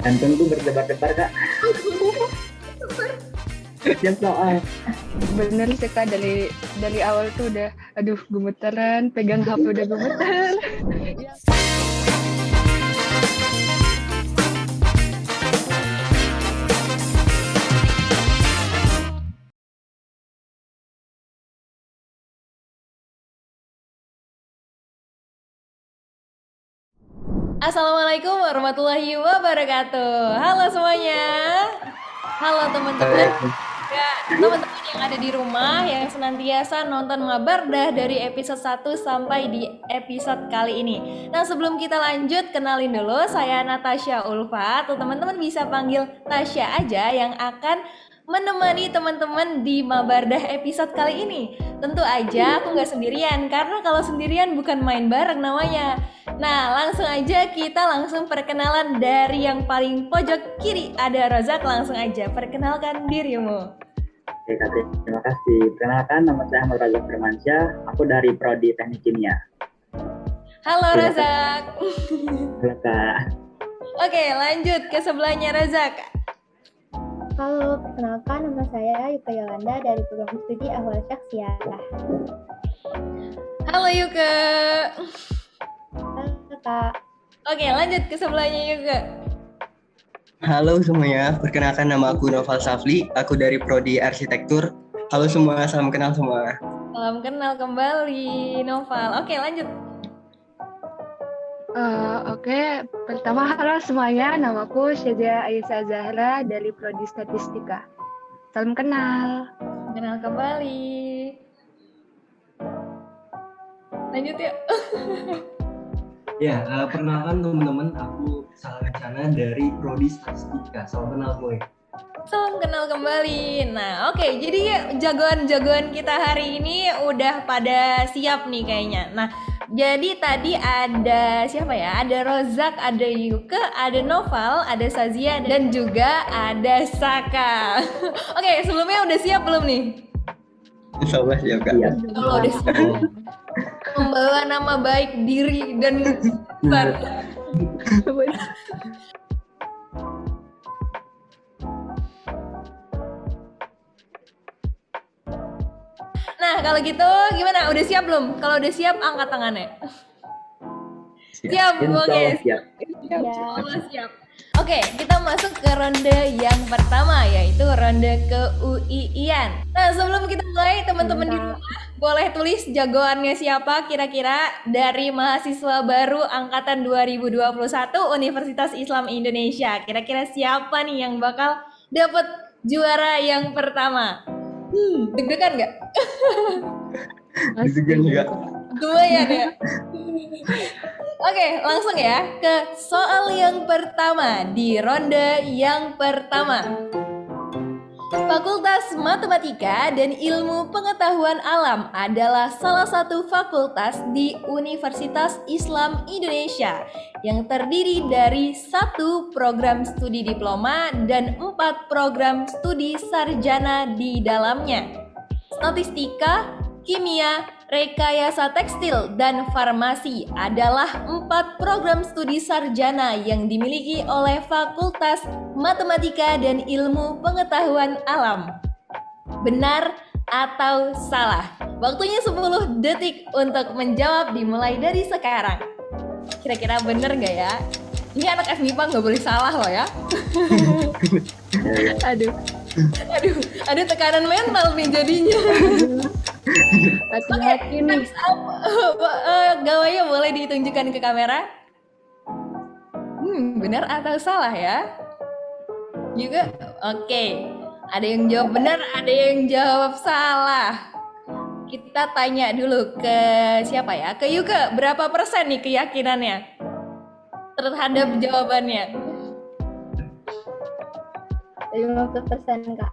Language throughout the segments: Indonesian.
Jantungku berdebar-debar kak. Siap soal. Bener sih Kak, dari awal tuh udah aduh gemeteran, pegang HP udah gemeter. Assalamualaikum warahmatullahi wabarakatuh. Halo semuanya. Halo teman-teman. Ya, teman-teman yang ada di rumah yang senantiasa nonton Mabardah dari episode 1 sampai di episode kali ini. Nah, sebelum kita lanjut, kenalin dulu, saya Natasha Ulfa, atau teman-teman bisa panggil Tasya aja, yang akan menemani teman-teman di Mabardah episode kali ini. Tentu aja aku nggak sendirian, karena kalau sendirian bukan main bareng namanya. Nah, langsung aja kita langsung perkenalan dari yang paling pojok kiri. Ada Rozak, langsung aja perkenalkan dirimu. Oke kak, terima kasih. Perkenalkan, nama saya Ahmad Razak Firmansyah. Aku dari Prodi Teknik Kimia. Halo Rozak. Halo kak. Oke, lanjut ke sebelahnya Rozak. Halo, perkenalkan nama saya Yuka Yolanda dari program studi Ahwal Syakhsiyah. Halo Yuka. Halo Kak. Oke, lanjut ke sebelahnya Yuka. Halo semuanya, perkenalkan nama aku Noval Safli, aku dari Prodi Arsitektur. Halo semua, salam kenal semua. Salam kenal kembali, Noval. Oke, lanjut. Oke, pertama halo semuanya, namaku Syazia Aisyah Zahra dari Prodi Statistika. Salam kenal. Kenal kembali. Lanjut ya. Ya, perkenalkan teman-teman, aku Salah Rencana dari Prodi Statistika. Salam kenal gue. Salam kenal kembali. Nah, oke, jadi jagoan-jagoan kita hari ini udah pada siap nih kayaknya. Nah, jadi tadi ada siapa ya? Ada Rozak, ada Yuka, ada Noval, ada Sazia, dan juga ada Saka. Oke, sebelumnya udah siap belum nih? Insyaallah siap Kak. Iya. Kalau udah siap membawa nama baik diri dan besar. Nah, kalau gitu gimana? Udah siap belum? Kalau udah siap, angkat tangannya. Siap, oke. Siap. Ya. Insya siap. Oke, kita masuk ke ronde yang pertama, yaitu ronde ke-UI-an. Nah, sebelum kita mulai, teman-teman di rumah boleh tulis jagoannya siapa kira-kira dari mahasiswa baru angkatan 2021 Universitas Islam Indonesia. Kira-kira siapa nih yang bakal dapat juara yang pertama? Deg-degan nggak? Deg-degan juga. Lumayan ya. Oke, langsung ya ke soal yang pertama di ronde yang pertama. Fakultas Matematika dan Ilmu Pengetahuan Alam adalah salah satu fakultas di Universitas Islam Indonesia yang terdiri dari 1 program studi diploma dan 4 program studi sarjana di dalamnya. Statistika, Kimia, Rekayasa Tekstil, dan Farmasi adalah 4 program studi sarjana yang dimiliki oleh Fakultas Matematika dan Ilmu Pengetahuan Alam. Benar atau salah? Waktunya 10 detik untuk menjawab, dimulai dari sekarang. Kira-kira bener nggak ya? Ini anak FMIPA nggak boleh salah loh ya. Aduh, tekanan mental nih jadinya. Hati-hati nih. Gawainya boleh ditunjukkan ke kamera. Benar atau salah ya? Juga, oke. Ada yang jawab benar, ada yang jawab salah. Kita tanya dulu ke siapa ya? Ke Yuka, berapa persen nih keyakinannya terhadap jawabannya? 50% Kak.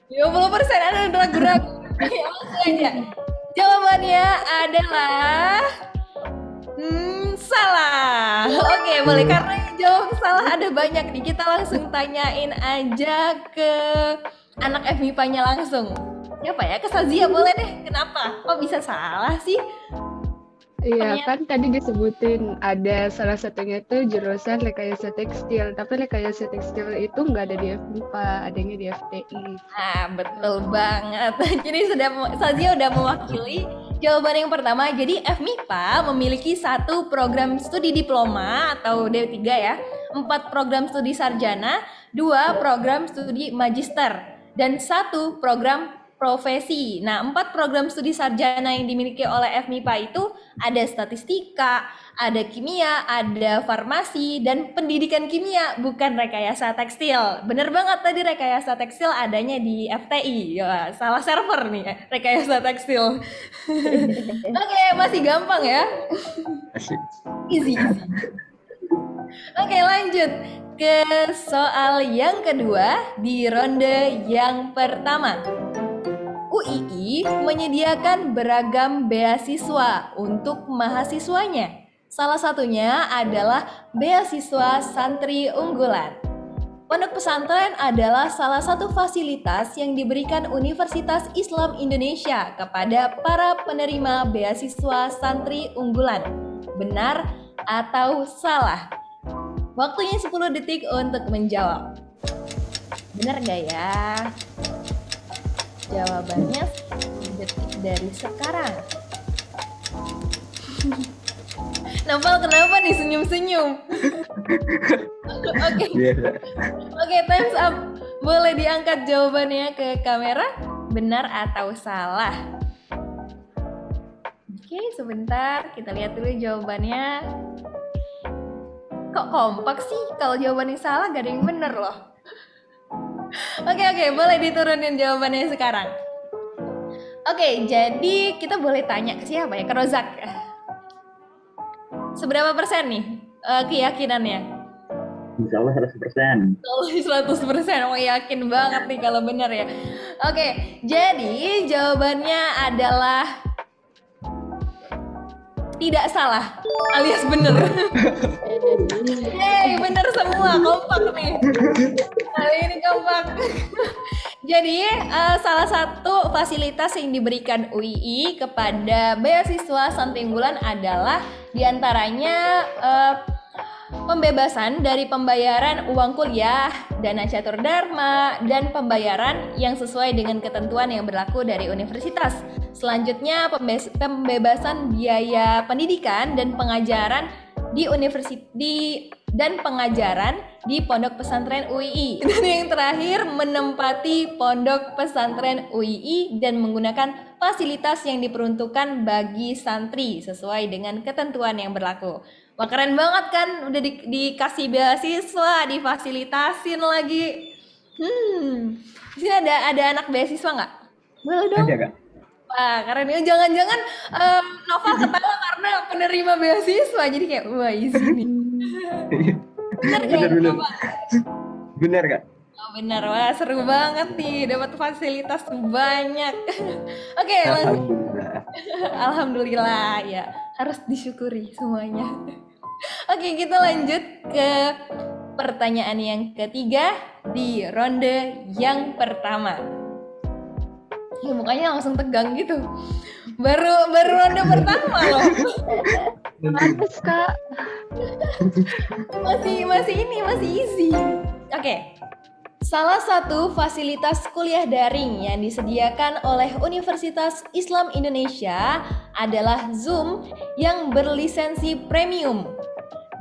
50%, ada ragu-ragu. Langsung aja. Jawabannya adalah salah. Oke, boleh, karena yang jawab salah ada banyak nih. Kita langsung tanyain aja ke anak FMIPA-nya langsung. Siapa ya? Ke Sazia boleh deh. Kenapa? Kok bisa salah sih? Iya kan tadi disebutin ada salah satunya itu jurusan rekayasa tekstil, tapi rekayasa tekstil itu nggak ada di FMIPA, adanya di FTI. Ah, betul banget. Jadi Sazia udah mewakili jawaban yang pertama. Jadi FMIPA memiliki 1 program studi diploma atau D3 ya, 4 program studi sarjana, 2 program studi magister, dan 1 program profesi. Nah, 4 program studi sarjana yang dimiliki oleh FMIPA itu ada statistika, ada kimia, ada farmasi, dan pendidikan kimia, bukan rekayasa tekstil. Bener banget tadi rekayasa tekstil adanya di FTI. Ya, salah server nih, rekayasa tekstil. Oke, masih gampang ya. Asik. Easy. Oke, lanjut ke soal yang kedua di ronde yang pertama. UII menyediakan beragam beasiswa untuk mahasiswanya. Salah satunya adalah beasiswa santri unggulan. Pondok pesantren adalah salah satu fasilitas yang diberikan Universitas Islam Indonesia kepada para penerima beasiswa santri unggulan. Benar atau salah? Waktunya 10 detik untuk menjawab. Benar gak ya? Jawabannya 10 detik dari sekarang. Novel kenapa nih senyum-senyum? Oke. Oke, time's up. Boleh diangkat jawabannya ke kamera? Benar atau salah? Oke, sebentar. Kita lihat dulu jawabannya. Kok kompak sih? Kalau jawabannya salah gak ada yang benar loh. Oke, boleh diturunin jawabannya sekarang. Oke, jadi kita boleh tanya ke siapa ya? Ke Rozak. Seberapa persen nih keyakinannya? Insya Allah 100%. Oh, 100%. Oh, yakin banget nih kalau benar ya. Oke, jadi jawabannya adalah tidak salah, alias benar. Yeay, benar semua, kompak nih. Kali ini kompak. Jadi salah satu fasilitas yang diberikan UII kepada beasiswa santri unggulan adalah diantaranya pembebasan dari pembayaran uang kuliah, dana catur dharma, dan pembayaran yang sesuai dengan ketentuan yang berlaku dari universitas. Selanjutnya pembebasan biaya pendidikan dan pengajaran di dan pengajaran di pondok pesantren UII. Dan yang terakhir menempati pondok pesantren UII dan menggunakan fasilitas yang diperuntukkan bagi santri sesuai dengan ketentuan yang berlaku. Wah, keren banget kan, udah dikasih beasiswa, difasilitasin lagi. Di sini ada anak beasiswa nggak? Boleh dong. Ada Kak? Wah, keren ya. Jangan-jangan Noval ketawa karena penerima beasiswa, jadi kayak wah easy nih. Bener nggak? Bener. Bener Kak? Oh, bener, wah seru banget nih, dapat fasilitas banyak. Oke, langsung. Alhamdulillah ya, harus disyukuri semuanya. Oke, kita lanjut ke pertanyaan yang ketiga di ronde yang pertama. Ya, mukanya langsung tegang gitu. Baru ronde pertama loh. Pantes Kak. Masih easy. Oke. Salah satu fasilitas kuliah daring yang disediakan oleh Universitas Islam Indonesia adalah Zoom yang berlisensi premium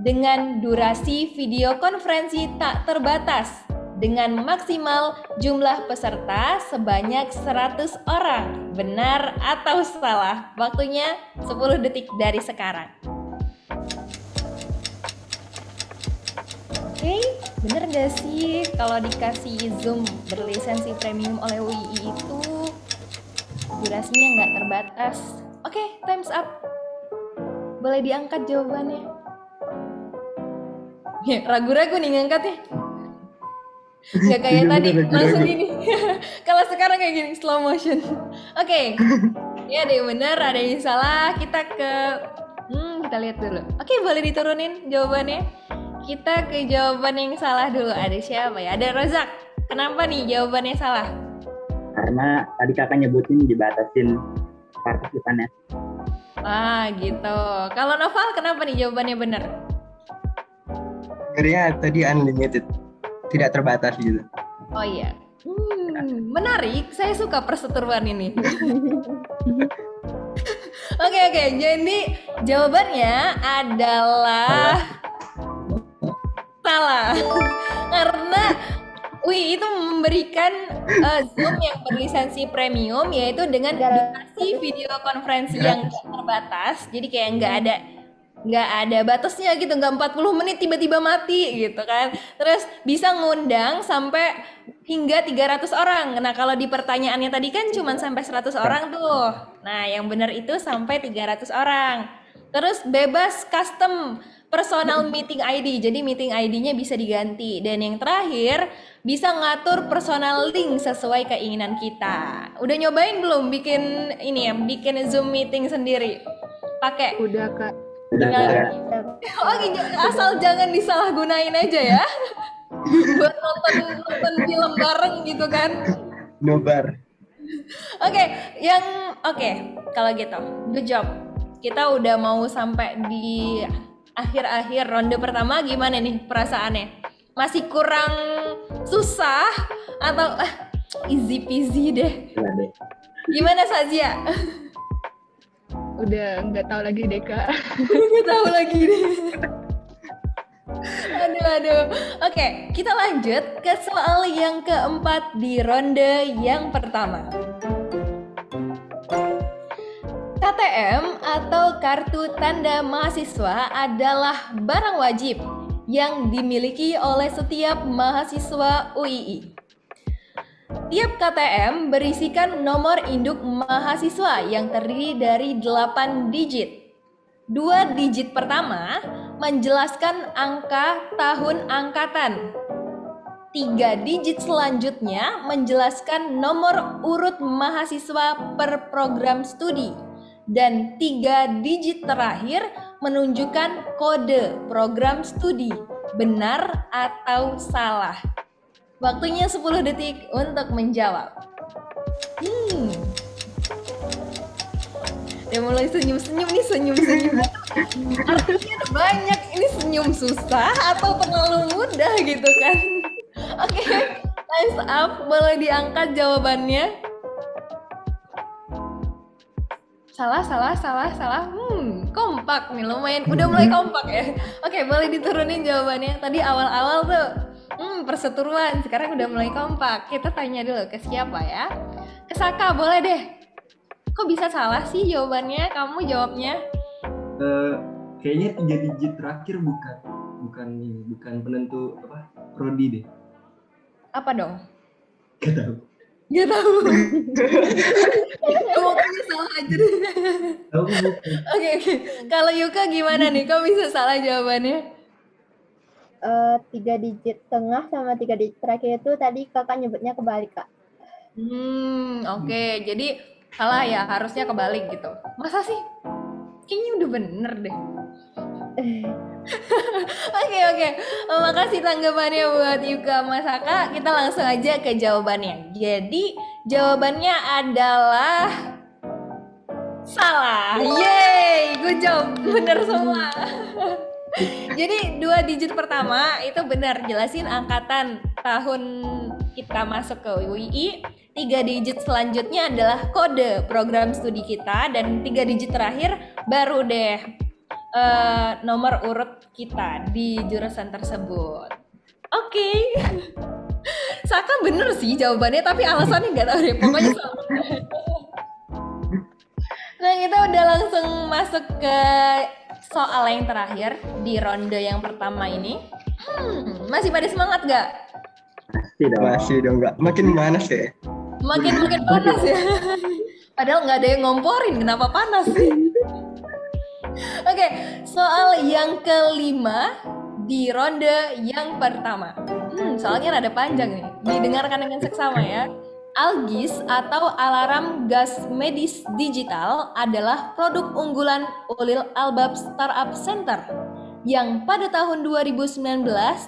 dengan durasi video konferensi tak terbatas dengan maksimal jumlah peserta sebanyak 100 orang. Benar atau salah? Waktunya 10 detik dari sekarang. Oke, bener gak sih kalau dikasih Zoom berlisensi premium oleh UII itu durasinya nggak terbatas? Oke, time's up. Boleh diangkat jawabannya. Ya, ragu-ragu nih ngangkatnya. Nggak kayak tadi, langsung gini. Kalau sekarang kayak gini, slow motion. Oke, ya ada yang bener, ada yang salah. Kita lihat dulu. Oke, boleh diturunin jawabannya. Kita ke jawaban yang salah dulu. Ada siapa ya? Ada Rozak. Kenapa nih jawabannya salah? Karena tadi kakak nyebutin dibatasin partisipannya. Gitu. Kalau Noval, kenapa nih jawabannya benar? Dengarnya tadi unlimited, tidak terbatas gitu. Oh iya. Menarik. Saya suka perseteruan ini. Oke. Jadi jawabannya adalah salah. Karena UI itu memberikan Zoom yang berlisensi premium, yaitu dengan durasi video konferensi yang nggak terbatas. Jadi kayak nggak ada batasnya gitu, nggak 40 menit tiba-tiba mati gitu kan. Terus bisa ngundang sampai hingga 300 orang. Nah, kalau di pertanyaannya tadi kan cuma sampai 100 orang tuh. Nah, yang benar itu sampai 300 orang. Terus bebas custom personal meeting ID. Jadi meeting ID-nya bisa diganti. Dan yang terakhir, bisa ngatur personal link sesuai keinginan kita. Udah nyobain belum bikin Zoom meeting sendiri? Pakai? Udah Kak. Asal jangan disalahgunain aja ya. Buat nonton film bareng gitu kan. Nobar. Oke, kalau gitu, good job. Kita udah mau sampai di akhir-akhir ronde pertama. Gimana nih perasaannya? Masih kurang susah atau easy peasy deh? Gimana Sazia? Udah nggak tahu lagi deh Kak. Nggak tahu lagi deh. Aduh. Oke, kita lanjut ke soal yang keempat di ronde yang pertama. KTM atau Kartu Tanda Mahasiswa adalah barang wajib yang dimiliki oleh setiap mahasiswa UII. Tiap KTM berisikan nomor induk mahasiswa yang terdiri dari 8 digit. 2 digit pertama menjelaskan angka tahun angkatan. 3 digit selanjutnya menjelaskan nomor urut mahasiswa per program studi. Dan 3 digit terakhir menunjukkan kode program studi, benar atau salah. Waktunya 10 detik untuk menjawab. Dia mulai senyum-senyum nih, senyum-senyum. Artinya ada banyak, ini senyum susah atau terlalu mudah gitu kan. Oke, time's up, boleh diangkat jawabannya. Salah. Kompak nih, lumayan. Udah mulai kompak ya. Oke, boleh diturunin jawabannya. Tadi awal-awal tuh perseteruan, sekarang udah mulai kompak. Kita tanya dulu ke siapa ya? Ke Saka, boleh deh. Kok bisa salah sih jawabannya? Kamu jawabnya? Kayaknya 3 digit terakhir bukan penentu prodi deh. Apa dong? Gak tahu. Pokoknya salah aja deh. Oke. Kalau Yuka gimana nih? Kok bisa salah jawabannya? 3 digit tengah sama 3 digit terakhir itu tadi kakak nyebutnya kebalik Kak. Oke. Jadi salah ya, harusnya kebalik gitu. Masa sih? Kayaknya udah bener deh. Oke. Makasih tanggapannya buat Yuka Masaka. Kita langsung aja ke jawabannya. Jadi jawabannya adalah salah. Yeay, good job. Bener semua. Jadi 2 digit pertama itu benar, jelasin angkatan tahun kita masuk ke UII. 3 digit selanjutnya adalah kode program studi kita, dan 3 digit terakhir baru deh nomor urut kita di jurusan tersebut. Oke. Saka bener sih jawabannya, tapi alasannya nggak tahu deh, pokoknya salah. Nah, kita udah langsung masuk ke soal yang terakhir di ronde yang pertama ini. Masih pada semangat gak? Masih dong, nggak. Makin panas ya. Makin panas ya. Padahal nggak ada yang ngomporin, kenapa panas sih? Oke, soal yang kelima di ronde yang pertama. Soalnya rada panjang nih. Didengarkan dengan seksama ya. Algis atau alarm gas medis digital adalah produk unggulan Ulil Albab Startup Center yang pada tahun 2019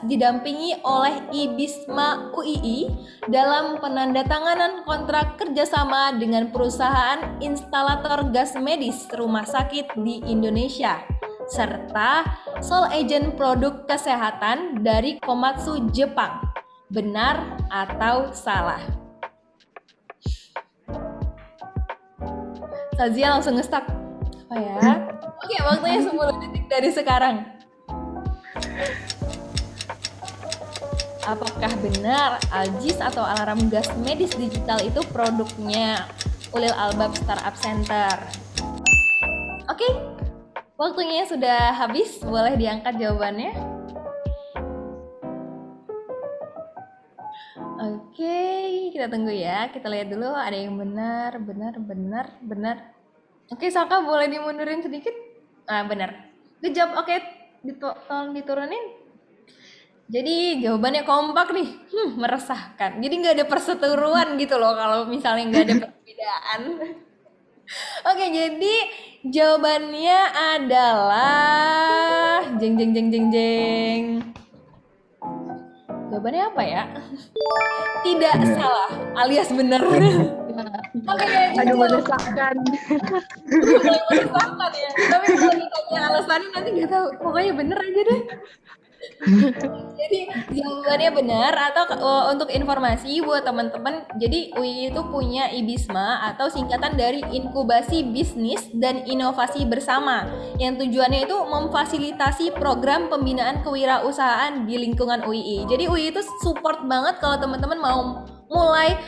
didampingi oleh IBISMA UII dalam penandatanganan kontrak kerjasama dengan perusahaan instalator gas medis rumah sakit di Indonesia, serta sole agent produk kesehatan dari Komatsu Jepang. Benar atau salah? Sazia langsung ngestak. Apa ya? Oke, waktunya 10 detik dari sekarang. Apakah benar Algis atau alarm gas medis digital itu produknya Ulil Albab Startup Center? Oke, waktunya sudah habis. Boleh diangkat jawabannya. Oke, kita tunggu ya. Kita lihat dulu ada yang benar. Oke, Saka boleh dimundurin sedikit? Benar. Good job. Oke, tolong diturunin. Jadi jawabannya kompak nih, meresahkan. Jadi nggak ada perseteruan gitu loh kalau misalnya nggak ada perbedaan. Oke, jadi jawabannya adalah jeng. Jawabannya apa ya? Tidak salah, alias benar. Oke, Aduh, meresahkan. meresahkan ya. Tapi kalau ditanya alasannya nanti nggak tahu. Pokoknya bener aja deh. Jadi jawabannya benar. Atau untuk informasi buat teman-teman, jadi UI itu punya IBISMA atau singkatan dari Inkubasi Bisnis dan Inovasi Bersama, yang tujuannya itu memfasilitasi program pembinaan kewirausahaan di lingkungan UI. Jadi UI itu support banget kalau teman-teman mau mulai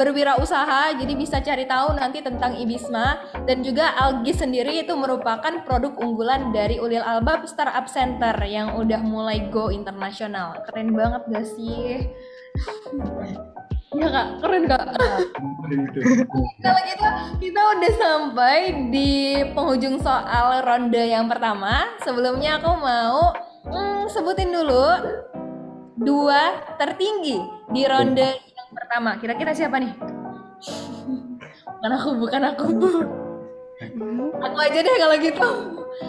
berwirausaha, jadi bisa cari tahu nanti tentang IBISMA. Dan juga Algis sendiri itu merupakan produk unggulan dari Ulil Albab Startup Center yang udah mulai go internasional. Keren banget gak sih? Ya Kak, keren Kak. Kalau kita udah sampai di penghujung soal ronde yang pertama. Sebelumnya aku mau sebutin dulu 2 tertinggi di ronde yang pertama. Kira-kira siapa nih? Bukan aku. Aku aja deh kalau gitu.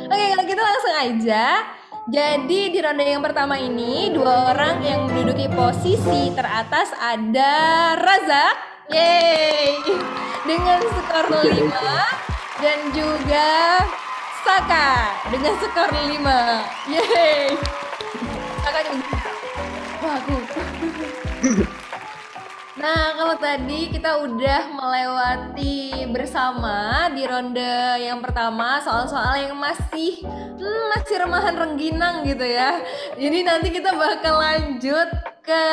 Oke, kalau gitu langsung aja. Jadi di ronde yang pertama ini 2 orang yang menduduki posisi teratas ada Razak, yeay, dengan skor 5, dan juga Saka dengan skor 5, yeay. Saka juga. Wah, aku. Nah, kalau tadi kita udah melewati bersama di ronde yang pertama soal-soal yang masih remahan rengginang gitu ya. Jadi nanti kita bakal lanjut ke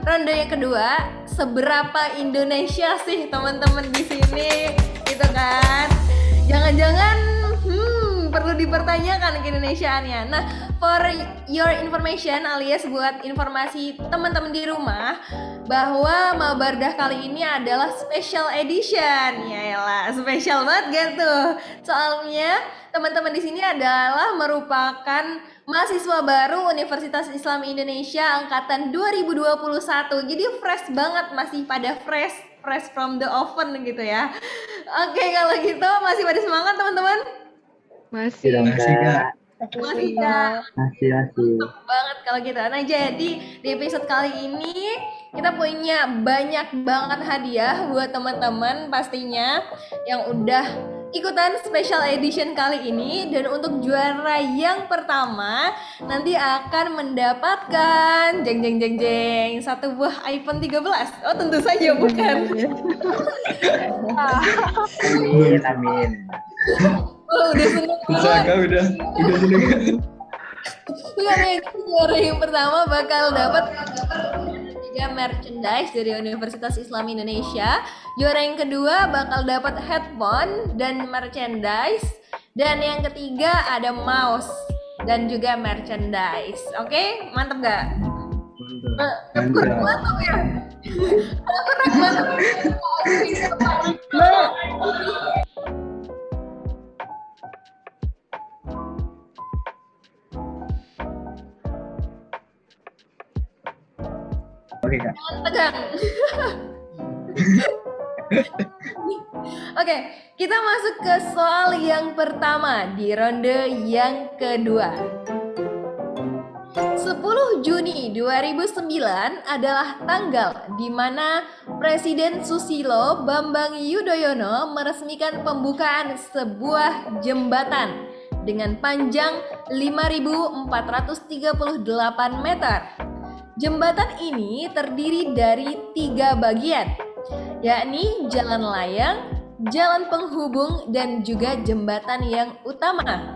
ronde yang kedua. Seberapa Indonesia sih teman-teman di sini, gitu kan? Jangan-jangan perlu dipertanyakan keindonesiaannya. Nah, for your information alias buat informasi teman-teman di rumah, bahwa Mabardah kali ini adalah special edition. Yaelah, spesial banget kan tuh. Soalnya teman-teman di sini adalah merupakan mahasiswa baru Universitas Islam Indonesia angkatan 2021. Jadi fresh banget, masih pada fresh from the oven gitu ya. Oke, kalau gitu masih pada semangat teman-teman? Masih. Masih Kak. Masih Kak. Masih. Banget kalau gitu. Nah, jadi di episode kali ini kita punya banyak banget hadiah buat teman-teman pastinya yang udah ikutan special edition kali ini. Dan untuk juara yang pertama nanti akan mendapatkan jeng 1 buah iPhone 13. Oh, tentu saja bukan. Amin. Oh, udah seneng Saka udah seneng. Juara yang pertama bakal dapat juga merchandise dari Universitas Islam Indonesia. Juara yang kedua bakal dapat headphone dan merchandise. Dan yang ketiga ada mouse dan juga merchandise. Oke, mantap gak? Mantap ya. Mantap. Oke, Kak. Tegang. Oke, kita masuk ke soal yang pertama di ronde yang kedua. 10 Juni 2009 adalah tanggal di mana Presiden Susilo Bambang Yudhoyono meresmikan pembukaan sebuah jembatan dengan panjang 5.438 meter. Jembatan ini terdiri dari 3 bagian, yakni jalan layang, jalan penghubung, dan juga jembatan yang utama.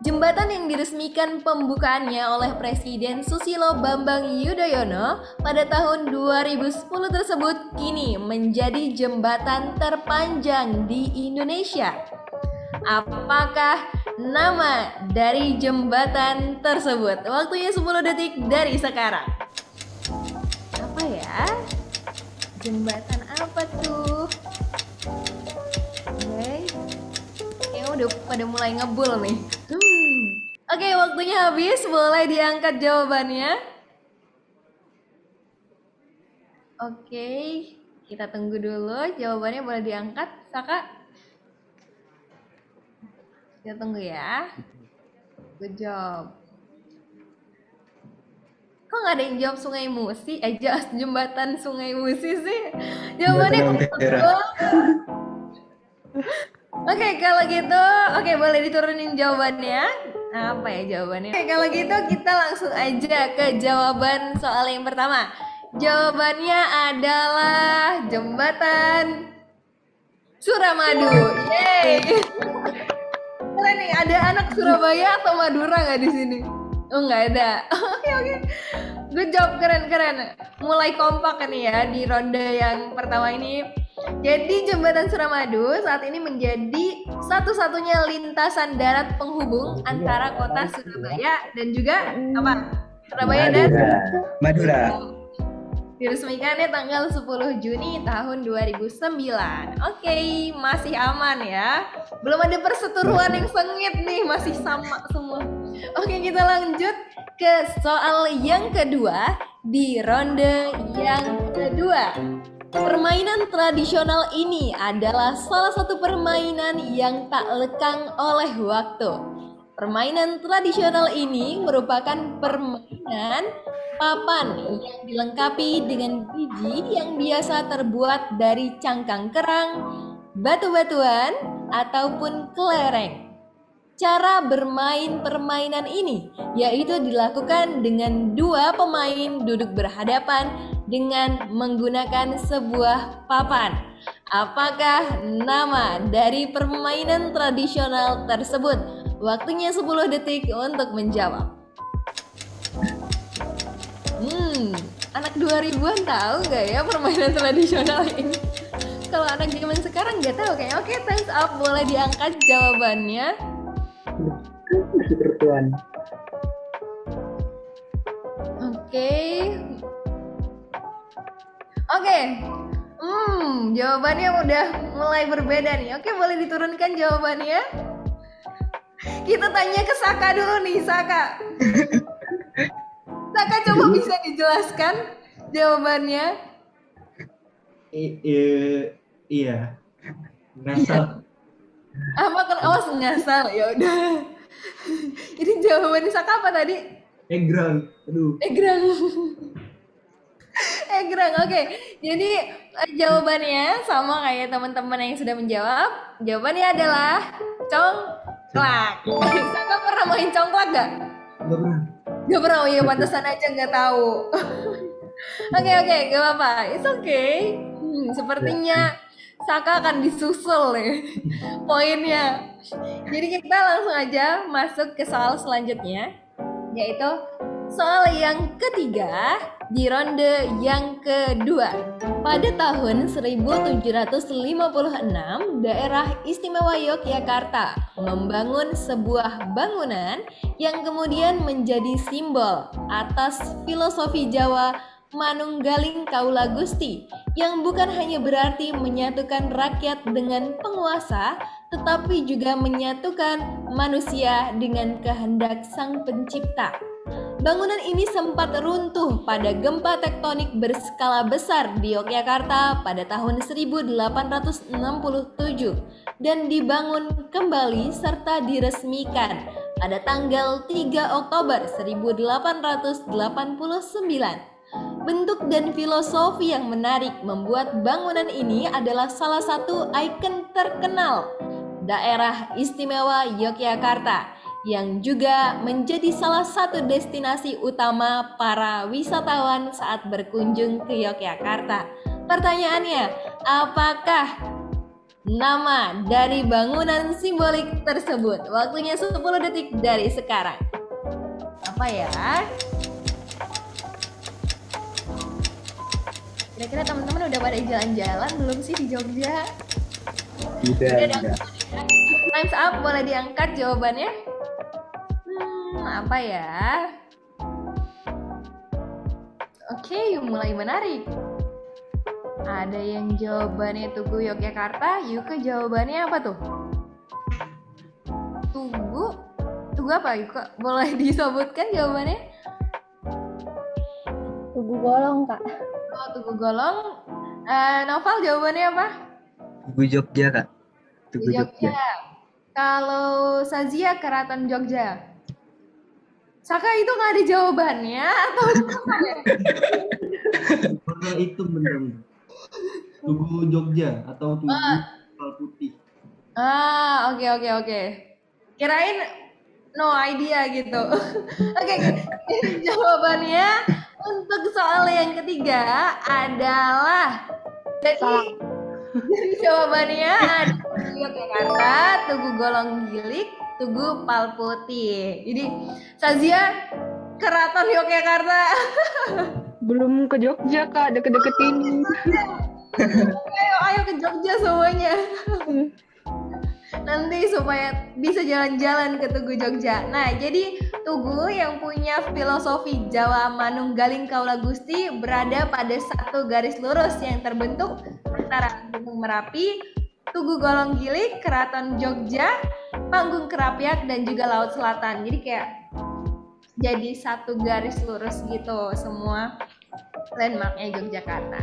Jembatan yang diresmikan pembukaannya oleh Presiden Susilo Bambang Yudhoyono pada tahun 2010 tersebut kini menjadi jembatan terpanjang di Indonesia. Apakah nama dari jembatan tersebut? Waktunya 10 detik dari sekarang. Apa ya? Jembatan apa tuh? Oke. Kayaknya udah pada mulai ngebul nih. Oke, waktunya habis. Boleh diangkat jawabannya. Oke, kita tunggu dulu. Jawabannya boleh diangkat, Saka. Kita tunggu ya. Good job. Kok nggak ada yang jawab Sungai Musi? Jembatan Sungai Musi sih. Jawabannya Oke, kalau gitu, boleh diturunin jawabannya. Apa ya jawabannya? Oke, kalau gitu kita langsung aja ke jawaban soal yang pertama. Jawabannya adalah jembatan Suramadu. Yeay. Keren nih, ada anak Surabaya atau Madura nggak di sini? Oh, nggak ada. Oke. Good job, keren. Mulai kompak nih ya di ronde yang pertama ini. Jadi jembatan Suramadu saat ini menjadi satu-satunya lintasan darat penghubung antara kota Surabaya dan juga apa? Surabaya dan Madura. Diresmikannya tanggal 10 Juni tahun 2009. Oke, masih aman ya. Belum ada perseteruan yang sengit nih, masih sama semua. Oke, kita lanjut ke soal yang kedua di ronde yang kedua. Permainan tradisional ini adalah salah satu permainan yang tak lekang oleh waktu. Permainan tradisional ini merupakan permainan papan yang dilengkapi dengan biji yang biasa terbuat dari cangkang kerang, batu-batuan, ataupun kelereng. Cara bermain permainan ini yaitu dilakukan dengan 2 pemain duduk berhadapan dengan menggunakan sebuah papan. Apakah nama dari permainan tradisional tersebut? Waktunya 10 detik untuk menjawab. Anak 2000-an tahu nggak ya permainan tradisional ini? Kalau anak zaman sekarang nggak tahu kayaknya. Oke, thumbs up, boleh diangkat jawabannya. Perseteruan. Oke. Jawabannya udah mulai berbeda nih. Oke, boleh diturunkan jawabannya. Kita tanya ke Saka dulu nih, Saka. Saka, coba bisa dijelaskan jawabannya? Iya. Ngasal. Apa kan? Oh, ngasal. Ya udah. Ini jawabannya Saka apa tadi? Egrang. Aduh. Egrang. Oke. Jadi jawabannya sama kayak teman-teman yang sudah menjawab. Jawabannya adalah congklak. Saka pernah main congklak gak? Gak pernah. Oh iya, pantesan aja gak tahu. Oke, gak apa-apa. It's okay. Sepertinya Saka akan disusul nih poinnya. Jadi kita langsung aja masuk ke soal selanjutnya, yaitu soal yang ketiga di ronde yang kedua. Pada tahun 1756, daerah istimewa Yogyakarta membangun sebuah bangunan yang kemudian menjadi simbol atas filosofi Jawa Manunggaling Kaula Gusti, yang bukan hanya berarti menyatukan rakyat dengan penguasa, tetapi juga menyatukan manusia dengan kehendak Sang Pencipta. Bangunan ini sempat runtuh pada gempa tektonik berskala besar di Yogyakarta pada tahun 1867 dan dibangun kembali serta diresmikan pada tanggal 3 Oktober 1889. Bentuk dan filosofi yang menarik membuat bangunan ini adalah salah satu ikon terkenal daerah istimewa Yogyakarta yang juga menjadi salah satu destinasi utama para wisatawan saat berkunjung ke Yogyakarta. Pertanyaannya, apakah nama dari bangunan simbolik tersebut? Waktunya 10 detik dari sekarang. Apa ya? Kira-kira teman-teman udah pada jalan-jalan belum sih di Jogja? Tidak. Time's up, boleh diangkat jawabannya? Apa ya? Oke, mulai menarik. Ada yang jawabannya Tugu Yogyakarta, Yuka jawabannya apa tuh? Tugu apa Yuka? Boleh disebutkan jawabannya? Tugu Golong, Kak. Oh, Tugu Golong. Novel jawabannya apa? Tugu Jogja, Kak. Tugu Jogja. Kalau Sazia, Keraton Jogja. Saka itu nggak ada jawabannya atau apa ya? Karena itu benar. Tugu Jogja atau Tugu Kapal Putih. Oke. Kirain no idea gitu. Oke. Jawabannya untuk soal yang ketiga adalah jadi jawabannya ada Tugu Yogyakarta, Tugu Golong Gilik, Tugu Pal Putih. Jadi Sazia, Keraton Yogyakarta. Belum ke Jogja, Kak. Deket-deket ini. Ayo ke Jogja semuanya. Nanti supaya bisa jalan-jalan ke Tugu Jogja. Nah, jadi Tugu yang punya filosofi Jawa Manunggaling Kaula Gusti berada pada satu garis lurus yang terbentuk antara Gunung Merapi, Tugu Golong Gilik, Keraton Jogja, Panggung Kerapiak, dan juga Laut Selatan. Jadi kayak jadi satu garis lurus gitu semua landmarknya Yogyakarta.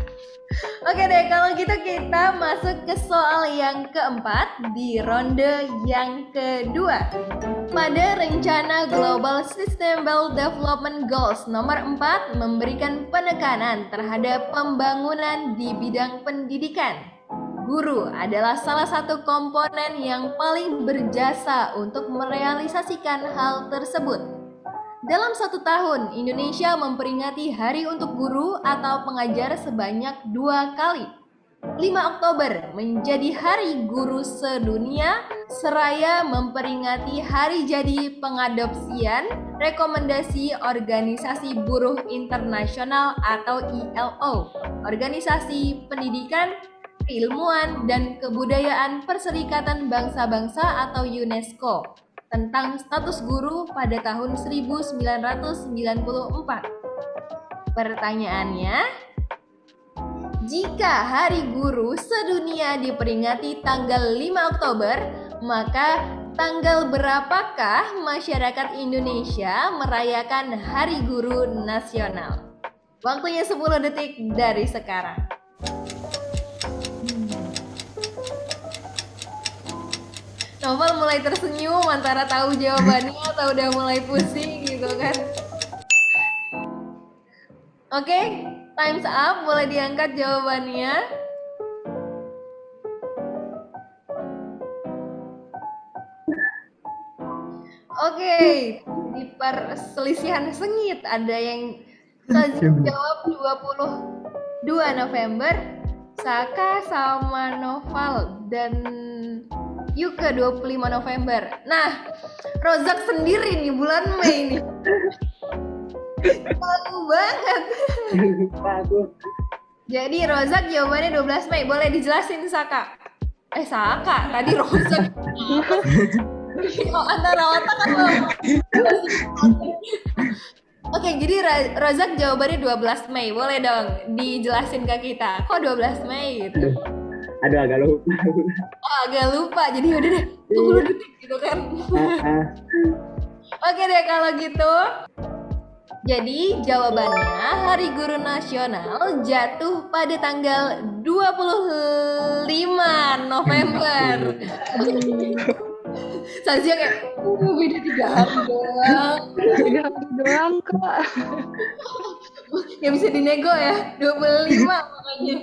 Oke deh, kalau gitu kita masuk ke soal yang keempat di ronde yang kedua. Pada rencana Global Sustainable Development Goals nomor 4 memberikan penekanan terhadap pembangunan di bidang pendidikan. Guru adalah salah satu komponen yang paling berjasa untuk merealisasikan hal tersebut. Dalam 1 tahun, Indonesia memperingati Hari untuk Guru atau Pengajar sebanyak 2 kali. 5 Oktober menjadi Hari Guru Sedunia, seraya memperingati Hari Jadi Pengadopsian Rekomendasi Organisasi Buruh Internasional atau ILO, Organisasi Pendidikan, Keilmuan, dan Kebudayaan Perserikatan Bangsa-Bangsa atau UNESCO, tentang status guru pada tahun 1994. Pertanyaannya, jika Hari Guru Sedunia diperingati tanggal 5 Oktober, maka tanggal berapakah masyarakat Indonesia merayakan Hari Guru Nasional? Waktunya 10 detik dari sekarang. Novel mulai tersenyum antara tahu jawabannya atau udah mulai pusing gitu kan. Oke, time's up, boleh diangkat jawabannya. Oke, di perselisihan sengit ada yang jawab 22 November, Saka sama Noval dan Yuka 25 November. Nah, Rozak sendiri nih bulan Mei nih. Bagus banget. Bagus. Jadi Rozak jawabannya 12 Mei. Boleh dijelasin Saka? Saka, tadi Rozak. Antara otak kan lo. Oke, jadi Rozak jawabannya 12 Mei. Boleh dong dijelasin ke kita. Kok 12 Mei gitu? Aduh, agak lupa. Agak lupa, jadi udah deh 10 detik gitu kan. Oke deh kalau gitu. Jadi jawabannya Hari Guru Nasional jatuh pada tanggal 25 November. Sazia kayak, beda 3 hari doang. 3 hari doang kok. Nggak bisa dinego ya, 25 makanya.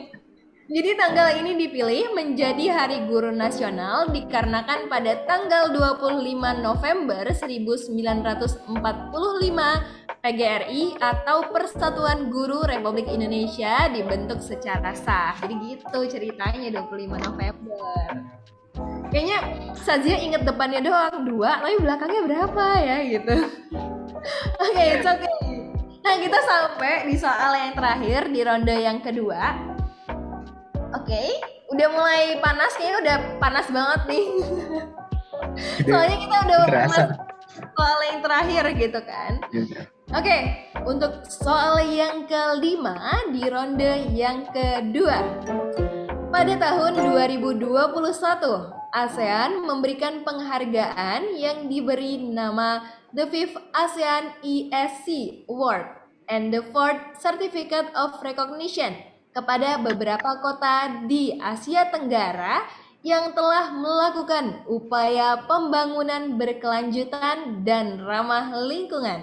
Jadi tanggal ini dipilih menjadi Hari Guru Nasional dikarenakan pada tanggal 25 November 1945 PGRI atau Persatuan Guru Republik Indonesia dibentuk secara sah. Jadi gitu ceritanya 25 November. Kayaknya Sazia inget depannya doang 2, tapi belakangnya berapa ya gitu. Oke, it's okay. Nah, kita sampai di soal yang terakhir di ronde yang kedua. Oke, udah mulai panas, kayaknya udah panas banget nih. Soalnya kita udah masuk soal yang terakhir gitu kan. Oke, untuk soal yang kelima di ronde yang kedua. Pada tahun 2021, ASEAN memberikan penghargaan yang diberi nama The 5th ASEAN ESC Award and the 4th Certificate of Recognition kepada beberapa kota di Asia Tenggara yang telah melakukan upaya pembangunan berkelanjutan dan ramah lingkungan.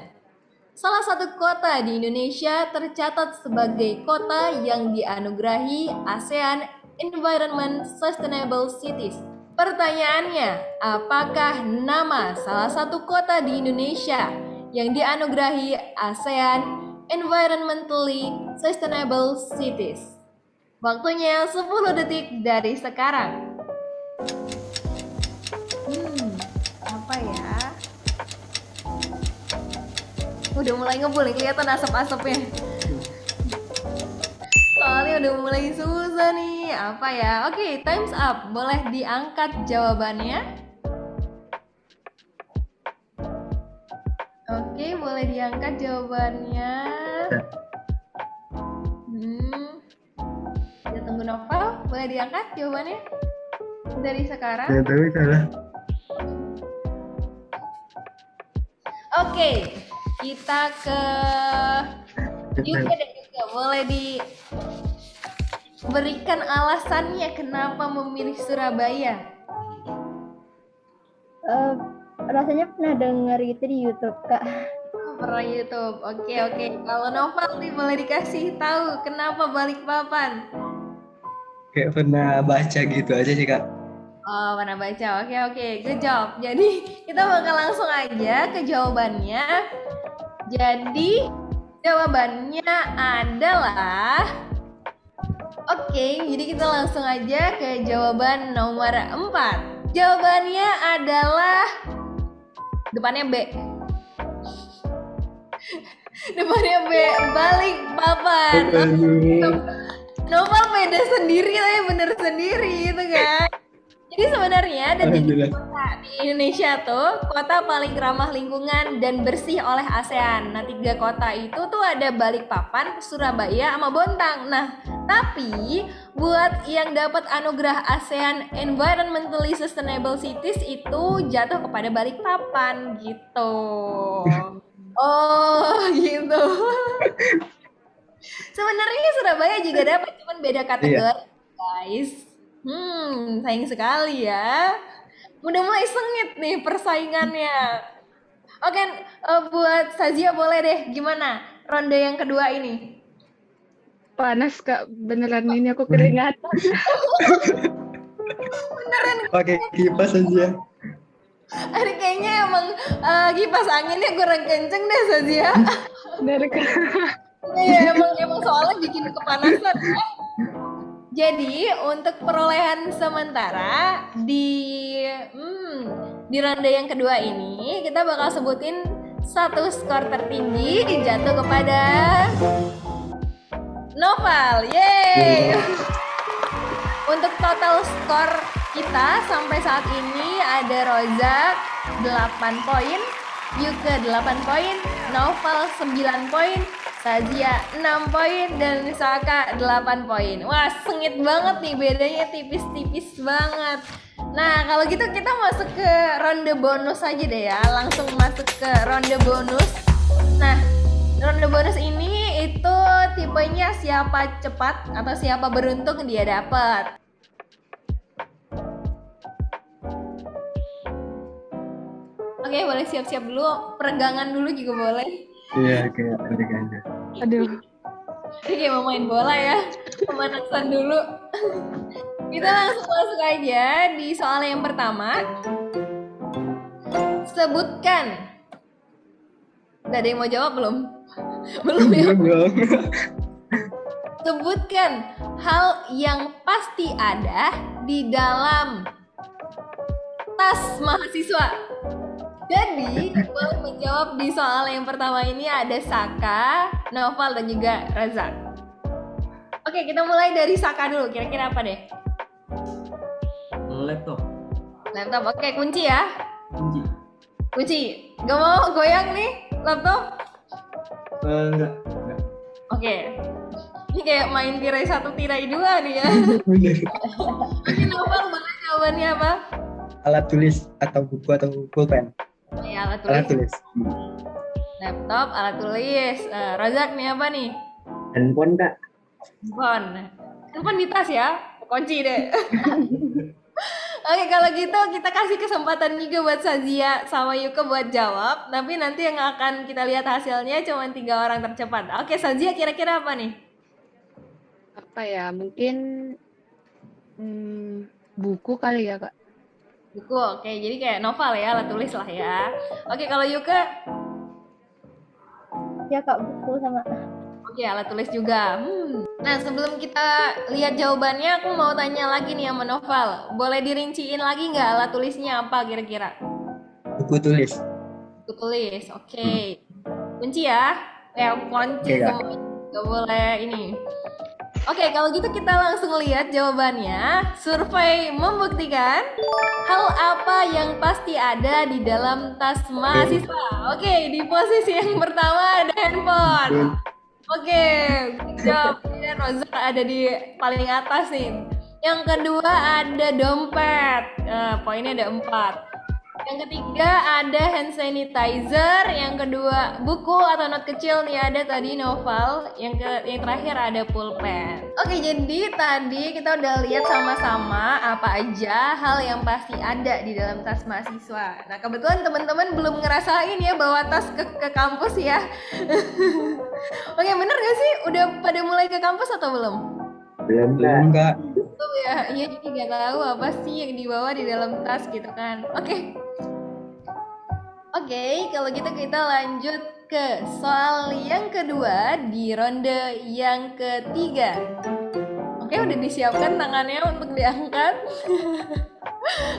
Salah satu kota di Indonesia tercatat sebagai kota yang dianugerahi ASEAN Environment Sustainable Cities. Pertanyaannya, apakah nama salah satu kota di Indonesia yang dianugerahi ASEAN Environmentally Sustainable Cities? Waktunya 10 detik dari sekarang. Apa ya? Udah mulai ngebul nih, kelihatan asap-asapnya. Soalnya udah mulai susah nih. Apa ya? Oke, time's up. Boleh diangkat jawabannya. Oke, boleh diangkat jawabannya. Kita tunggu Novel. Boleh diangkat jawabannya dari sekarang. Ya, tapi salah. Oke, kita ke Yuka dan Yuka. Boleh diberikan alasannya kenapa memilih Surabaya? Rasanya pernah denger gitu di YouTube, Kak. Pernah YouTube. Oke. Kalau Novel nih boleh dikasih tahu kenapa Balikpapan? Kayak pernah baca gitu aja sih, Kak. Oh, pernah baca. Oke. Good job. Jadi kita bakal langsung aja ke jawabannya. Jadi jawabannya adalah jadi kita langsung aja ke jawaban nomor 4. Jawabannya adalah depannya B. Depannya B, Balikpapan. Novel beda sendiri tapi bener sendiri gitu kan. Jadi sebenarnya ada 3 kota di Indonesia tuh, kota paling ramah lingkungan dan bersih oleh ASEAN. Nah, 3 kota itu tuh ada Balikpapan, Surabaya, sama Bontang. Nah, tapi buat yang dapat anugerah ASEAN Environmentally Sustainable Cities itu jatuh kepada Balikpapan gitu. Oh, gitu. Sebenarnya Surabaya juga dapat, cuman beda kategori, guys. Sayang sekali ya. Udah mulai sengit nih persaingannya. Oke, buat Sazia boleh deh, gimana ronde yang kedua ini? Panas Kak, beneran ini aku keringatan. Beneran. Pakai kipas aja. Ada kayaknya emang kipas anginnya kurang kenceng deh Sazia. Bener Kak. Iya, emang soalnya bikin kepanasan ya. Jadi untuk perolehan sementara di ronde yang kedua ini kita bakal sebutin satu skor tertinggi jatuh kepada Novel. Yeay. Untuk total skor kita sampai saat ini ada Rozak 8 poin, Yuka 8 poin, Novel 9 poin, Sazia 6 poin, dan Saka 8 poin. Wah, sengit banget nih, bedanya tipis-tipis banget. Nah, kalau gitu kita masuk ke ronde bonus aja deh ya. Langsung masuk ke ronde bonus. Nah, ronde bonus ini itu tipenya siapa cepat atau siapa beruntung dia dapat. Oke, boleh siap-siap dulu. Peregangan dulu juga boleh. Iya, kayak berganda. Aduh. Ini kayak mau main bola ya. Pemanasan dulu. Kita langsung masuk aja di soal yang pertama. Sebutkan. Udah ada yang mau jawab belum? Belum ya? Belum. Sebutkan hal yang pasti ada di dalam tas mahasiswa. Jadi, boleh menjawab di soal yang pertama ini ada Saka, Noval, dan juga Razak. Oke, kita mulai dari Saka dulu. Kira-kira apa deh? Laptop. Laptop. Oke, kunci ya. Kunci. Kunci. Gak mau goyang nih laptop? Enggak. Oke. Ini kayak main tirai 1, tirai 2 nih ya. Bener. Oke, Noval, boleh jawabannya apa? Alat tulis atau buku atau pulpen. Ya, alat Alat tulis. tulis. Laptop, alat tulis. Razak nih apa nih? Handphone Kak. Handphone di tas ya? Kunci deh. Oke, kalau gitu kita kasih kesempatan juga buat Sazia sama Yuka buat jawab. Tapi nanti yang akan kita lihat hasilnya cuma 3 orang tercepat. Oke, Sazia kira-kira apa nih? Apa ya? Mungkin buku kali ya, Kak. Buku, oke. Jadi kayak novel ya, alat tulis lah ya. Oke, kalau Yuka? Ya Kak, buku sama. Oke, alat tulis juga. Nah, sebelum kita lihat jawabannya, aku mau tanya lagi nih sama Noval. Boleh dirinciin lagi nggak alat tulisnya apa kira-kira? Buku tulis. Buku tulis, oke. Kunci ya? Kunci Iya. semua. Nggak boleh ini. Oke, kalau gitu kita langsung lihat jawabannya. Survei membuktikan hal apa yang pasti ada di dalam tas mahasiswa. Oke, di posisi yang pertama ada handphone. Oke, good job. Dan Rozak ada di paling atas nih. Yang kedua ada dompet. Poinnya ada 4. Yang ketiga ada hand sanitizer. Yang kedua buku atau not kecil nih ada tadi novel. Yang terakhir ada pulpen. Oke, jadi tadi kita udah lihat sama-sama apa aja hal yang pasti ada di dalam tas mahasiswa. Nah, kebetulan teman-teman belum ngerasain ya bawa tas ke kampus ya. Oke, bener gak sih? Udah pada mulai ke kampus atau belum? Belum Kak. Belum Kak. Tuh ya, iya jadi nggak tahu apa sih yang dibawa di dalam tas gitu kan. Oke, kalau gitu kita lanjut ke soal yang kedua di ronde yang ketiga. Oke, udah disiapkan tangannya untuk diangkat.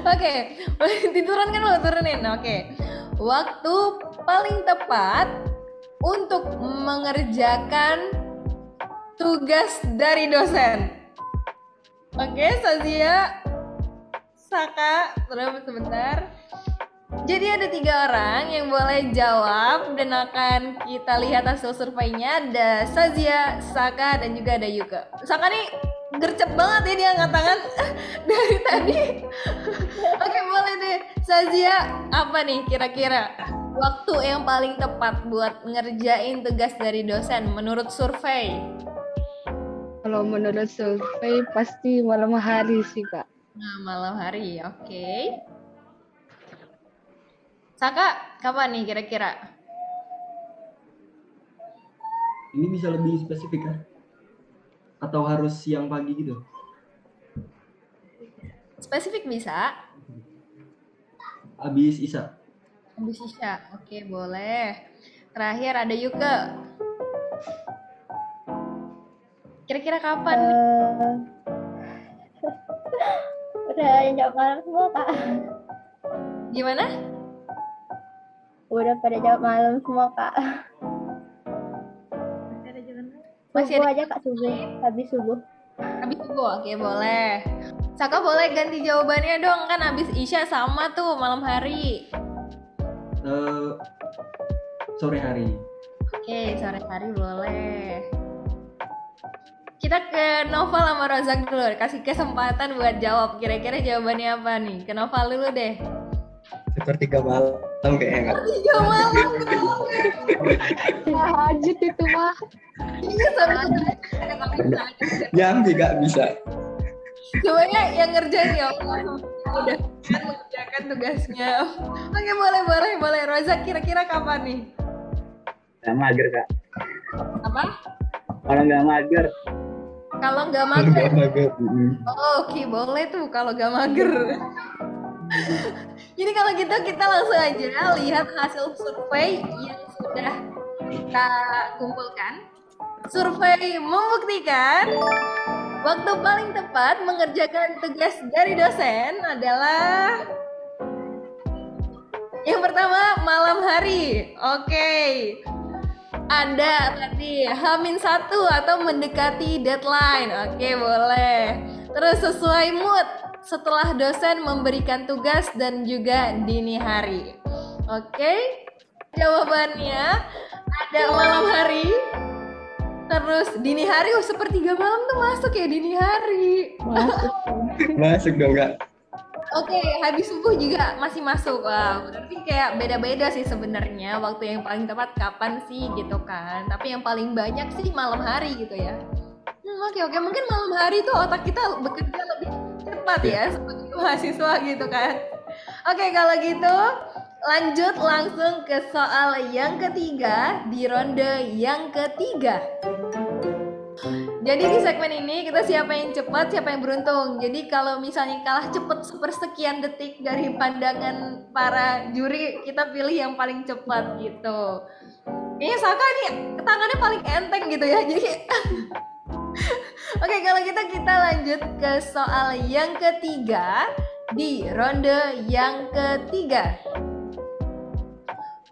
Oke, diturunkan dulu, turunin. Oke, waktu paling tepat untuk mengerjakan tugas dari dosen. Oke, Sazia, Saka, terus sebentar. Jadi ada 3 orang yang boleh jawab dan akan kita lihat hasil surveinya. Ada Sazia, Saka, dan juga ada Yuka. Saka nih gercep banget ya dia angkat tangan dari tadi. Oke, boleh deh. Sazia, apa nih kira-kira waktu yang paling tepat buat ngerjain tugas dari dosen menurut survei? Kalau menurut survei pasti malam hari sih, Kak. Nah, malam hari, oke. Saka, kapan nih kira-kira? Ini bisa lebih spesifik kan? Atau harus siang pagi gitu? Spesifik bisa. Abis Isya. Habis Isya, oke boleh. Terakhir ada Yuka. Kira-kira kapan? Udah yang jawab malam semua Kak. Gimana? Udah pada jawab malam semua Kak. Masih Subuh ada aja Kak, subuh. Habis subuh. habis subuh, oke boleh. Saka boleh ganti jawabannya dong, kan habis Isya sama tuh malam hari. Sore hari. Oke, sore hari boleh. Kita ke Noval sama Rozak dulu, kasih kesempatan buat jawab. Kira-kira jawabannya apa nih? Ke Noval dulu deh. Sepertiga malam kayaknya Kak. 3 malam. Hajat itu mah. Iya, sampai Jam 3 bisa. Coba yang ngerjain ya Allah. Udah kan mengerjakan mengerjakan tugasnya. Oke, boleh. Rozak, kira-kira kapan nih? Nggak mager, Kak. Apa? Kalau nggak mager. Kalau nggak mager. Mm-mm. Oke, boleh tuh kalau nggak mager. Jadi kalau gitu kita langsung aja lihat hasil survei yang sudah kita kumpulkan. Survei membuktikan waktu paling tepat mengerjakan tugas dari dosen adalah yang pertama malam hari. Oke. Ada tadi H-1 atau mendekati deadline. Oke, boleh. Terus sesuai mood setelah dosen memberikan tugas dan juga dini hari. Oke. Jawabannya ada malam hari. Terus dini hari, sepertiga malam tuh masuk ya dini hari. Masuk dong, Kak. Oke, habis subuh juga masih masuk. Wah, berarti kayak beda-beda sih sebenarnya waktu yang paling tepat kapan sih gitu kan. Tapi yang paling banyak sih malam hari gitu ya. Oke. Mungkin malam hari tuh otak kita bekerja lebih cepat ya sebagai mahasiswa gitu kan. Oke, kalau gitu lanjut langsung ke soal yang ketiga di ronde yang ketiga. Jadi di segmen ini kita siapa yang cepat, siapa yang beruntung. Jadi kalau misalnya kalah cepat sepersekian detik dari pandangan para juri, kita pilih yang paling cepat gitu. Kayaknya Saka nih tangannya paling enteng gitu ya. Jadi Oke, kalau gitu kita lanjut ke soal yang ketiga di ronde yang ketiga.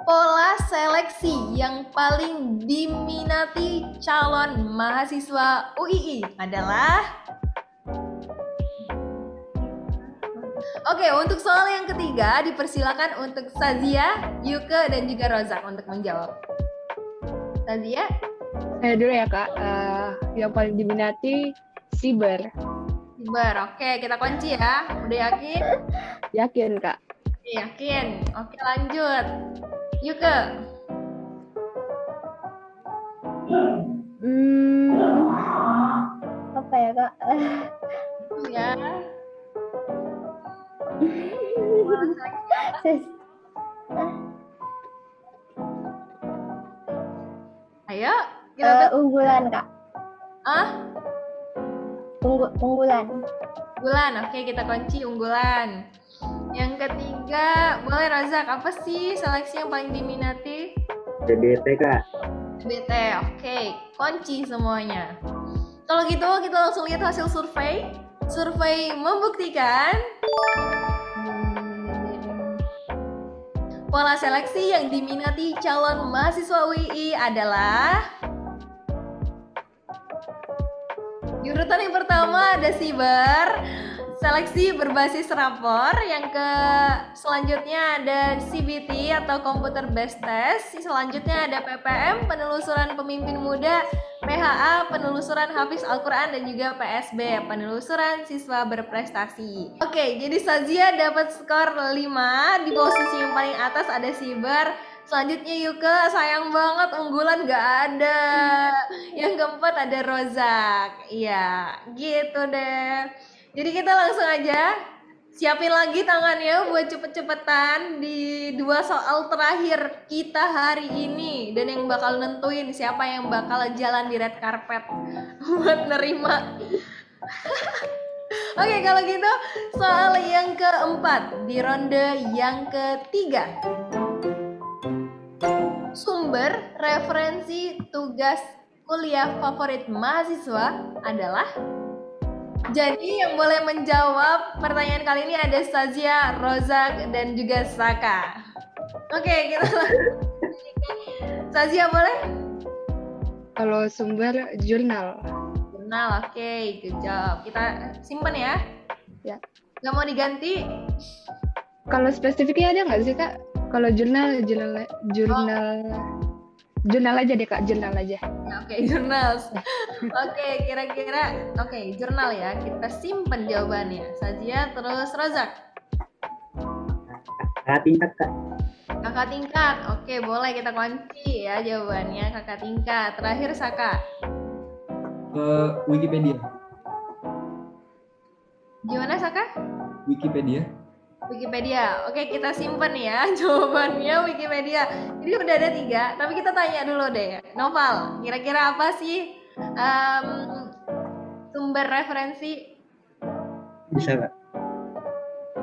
Pola seleksi yang paling diminati calon mahasiswa UII adalah Oke, untuk soal yang ketiga dipersilakan untuk Sazia, Yuke, dan juga Rozak untuk menjawab. Sazia? Saya dulu ya Kak, yang paling diminati siber. Siber, oke, kita kunci ya. Udah yakin? Yakin Kak? Yakin. Oke, lanjut. Yuke. Apa ya Kak? Ya. Sis. Ayo, kita Unggulan Kak. Unggulan. Unggulan, oke, kita kunci unggulan. Yang ketiga, boleh Rozak, apa sih seleksi yang paling diminati? PBT, Kak. PBT, oke, kunci semuanya. Kalau gitu kita langsung lihat hasil survei. Survei membuktikan pola seleksi yang diminati calon mahasiswa UII adalah di urutan yang pertama ada siber, seleksi berbasis rapor. Yang selanjutnya ada CBT atau Computer Based Test. Selanjutnya ada PPM, penelusuran pemimpin muda, PHA, penelusuran Hafiz Al-Quran, dan juga PSB, penelusuran siswa berprestasi. Oke, jadi Sazia dapat skor 5. Di posisi yang paling atas ada siber. Selanjutnya Yuke, sayang banget unggulan gak ada. Yang keempat ada Rozak. Iya, gitu deh. Jadi kita langsung aja siapin lagi tangannya buat cepet-cepetan di 2 soal terakhir kita hari ini. Dan yang bakal nentuin siapa yang bakal jalan di red carpet buat nerima. Oke, kalau gitu soal yang keempat di ronde yang ketiga. Sumber referensi tugas kuliah favorit mahasiswa adalah. Jadi yang boleh menjawab pertanyaan kali ini ada Sazia, Rozak, dan juga Saka. Oke, kita Sazia boleh? Kalau sumber jurnal. Jurnal, oke, good job. Kita simpan ya. Ya. Nggak mau diganti? Kalau spesifiknya ada nggak sih Kak? Kalau jurnal aja deh Kak, jurnal aja. Ya, oke, jurnal. Oke, kira-kira jurnal ya. Kita simpen jawabannya. Sazia terus Rozak. Kakak tingkat, Kak. Kakak tingkat. Oke, boleh kita kunci ya jawabannya kakak tingkat. Terakhir Saka. Wikipedia. Gimana Saka? Wikipedia. Wikipedia. Oke, kita simpen ya jawabannya Wikipedia. Jadi udah ada 3, tapi kita tanya dulu deh. Noval, kira-kira apa sih sumber referensi? Bisa nggak?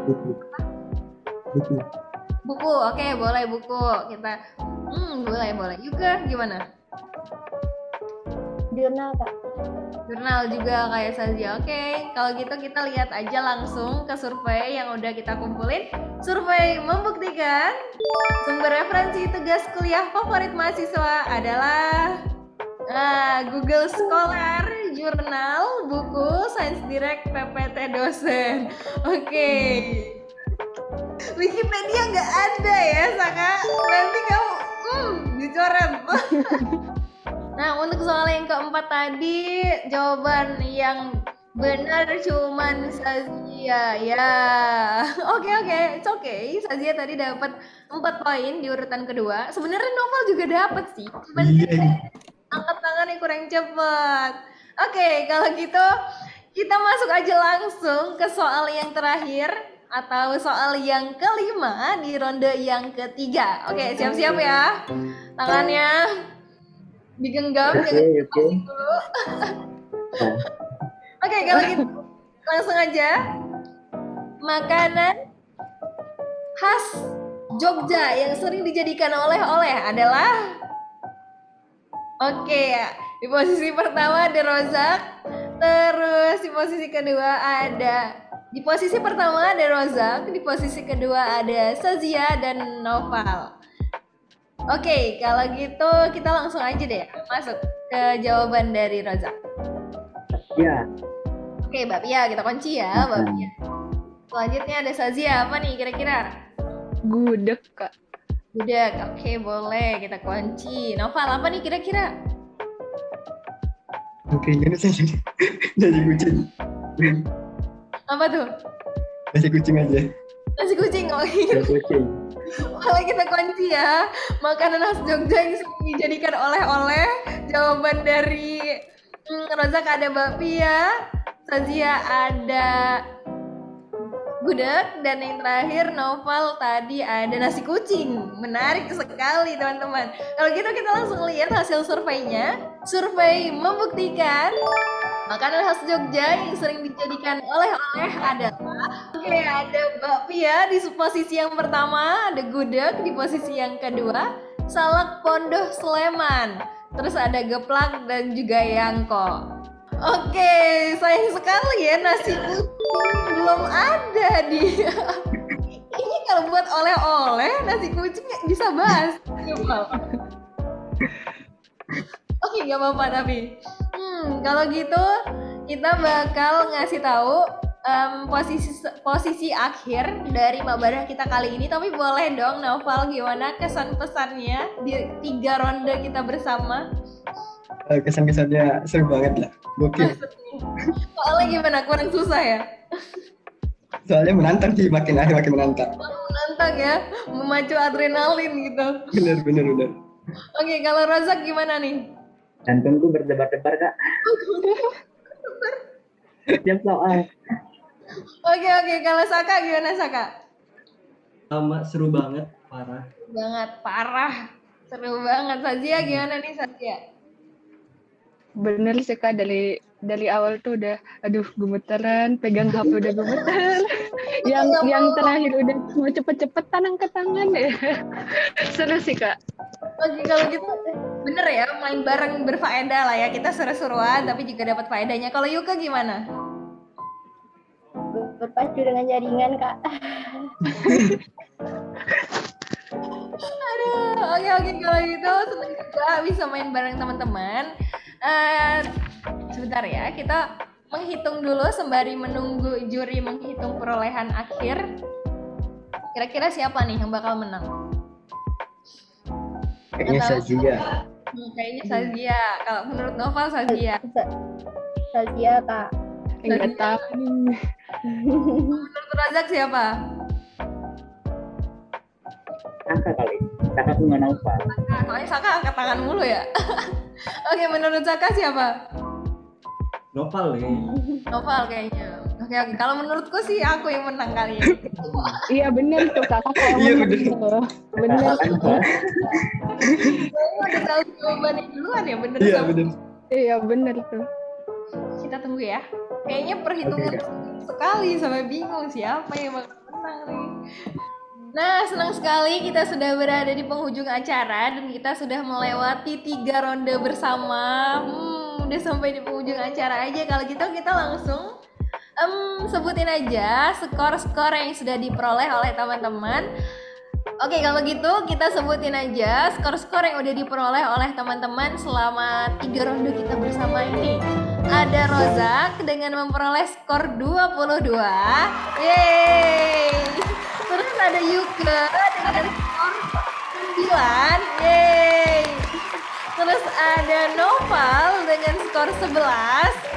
Buku. Buku, oke, boleh buku. Kita, boleh. Juga gimana? Jurnal, Kak. Jurnal juga kayak Sazia. Oke, kalau gitu kita lihat aja langsung ke survei yang udah kita kumpulin. Survei membuktikan sumber referensi tugas kuliah favorit mahasiswa adalah Google Scholar, jurnal, buku, Science Direct, PPT dosen. Oke. Wikipedia nggak ada ya, Saka. Nanti kamu dicoret. Nah, untuk soal yang keempat tadi, jawaban yang benar cuman Sazia ya. Oke, it's okay. Sazia tadi dapat 4 poin di urutan kedua. Sebenarnya Novel juga dapat sih. Cuman angkat tangannya kurang cepat. Oke, kalau gitu kita masuk aja langsung ke soal yang terakhir atau soal yang kelima di ronde yang ketiga. Oke, siap-siap ya. Tangannya digenggam, jangan pusing dulu. Oke, kalau gitu langsung aja. Makanan khas Jogja yang sering dijadikan oleh-oleh adalah, oke ya, di posisi pertama ada Rozak, terus di posisi kedua ada, di posisi pertama ada Rozak, di posisi kedua ada Sazia dan Noval. Oke, kalau gitu kita langsung aja deh masuk ke jawaban dari Rozak. Ya. Oke, Bapia, kita kunci ya, Bapia. Selanjutnya ada Sazia, apa nih kira-kira? Gudeg, Kak. Gudeg, oke boleh kita kunci. Noval, apa nih kira-kira? Oke, ini nasi kucing. Apa tuh? Nasi kucing aja. Nasi kucing, oke. Nasi kucing. Boleh kita kunci ya. Makanan khas Jogja yang sering dijadikan oleh-oleh. Jawaban dari Rozak ada bakpia, Sazia ada gudeg, dan yang terakhir Noval tadi ada nasi kucing. Menarik sekali teman-teman. Kalau gitu kita langsung lihat hasil surveinya. Survei membuktikan makanan khas Jogja yang sering dijadikan oleh-oleh adalah, oke, ada bakpia di posisi yang pertama, ada gudeg di posisi yang kedua, salak Pondoh Sleman, terus ada geplak dan juga yangko. Oke, sayang sekali ya nasi kucing belum ada di ini. Kalau buat oleh-oleh nasi kucing bisa bahas. Oke, nggak apa-apa tapi kalau gitu kita bakal ngasih tahu posisi akhir dari mabarah kita kali ini. Tapi boleh dong Noval, gimana kesan-pesannya di 3 ronde kita bersama? Kesan-kesannya seru banget lah. Gokil. Soalnya gimana? Kurang susah ya? Soalnya menantang sih, makin hari makin menantang. Menantang ya, memacu adrenalin gitu. Bener. Oke, kalau Rozak gimana nih? Jantungku berdebar-debar, Kak. Setiap soal. Oke, kalau Saka gimana Saka? Sama, seru banget, parah. Parah. Seru banget. Sazia gimana nih Sazia? Bener sih, Kak, dari awal tuh udah gemeteran, pegang HP udah gemeter. yang terakhir udah mau cepet-cepetan angkat tangan ya. Seru sih, Kak. Oke, kalau gitu bener ya, main bareng berfaedah lah ya. Kita seru-seruan tapi juga dapat faedahnya. Kalau Yuka gimana? Berpacu dengan jaringan, Kak. Aduh, oke, kalau gitu senang juga bisa main bareng teman-teman. Sebentar ya, kita menghitung dulu sembari menunggu juri menghitung perolehan akhir. Kira-kira siapa nih yang bakal menang? Kayaknya Sazia. Kayaknya Sazia. Kalau menurut Noval Sazia. Sazia, Kak. Enggak tahu nih. Menurut Razak siapa? Saka kali. Saka aku nggak Noval. Soalnya Saka angkat tangan mulu ya. Oke, menurut Saka siapa? Noval ya. Noval kayaknya. Oke, kalau menurutku sih aku yang menang kali ini. Iya bener tuh kakak yang Iya, menang tuh. Bener. Kayaknya udah tahu jawabannya duluan ya, bener Iya sama. benar. Iya bener tuh. Kita tunggu ya. Kayaknya perhitungan sekali sampai bingung siapa yang bakal menang nih. Nah, senang sekali kita sudah berada di penghujung acara dan kita sudah melewati 3 ronde bersama. Udah sampai di penghujung acara aja. Kalau gitu kita langsung sebutin aja skor-skor yang sudah diperoleh oleh teman-teman. Oke, kalau gitu kita sebutin aja skor-skor yang udah diperoleh oleh teman-teman selama 3 ronde kita bersama ini. Ada Rozak dengan memperoleh skor 22. Yeay. Terus ada Yuka dengan skor 9. Yeay. Terus ada Noval dengan skor 11.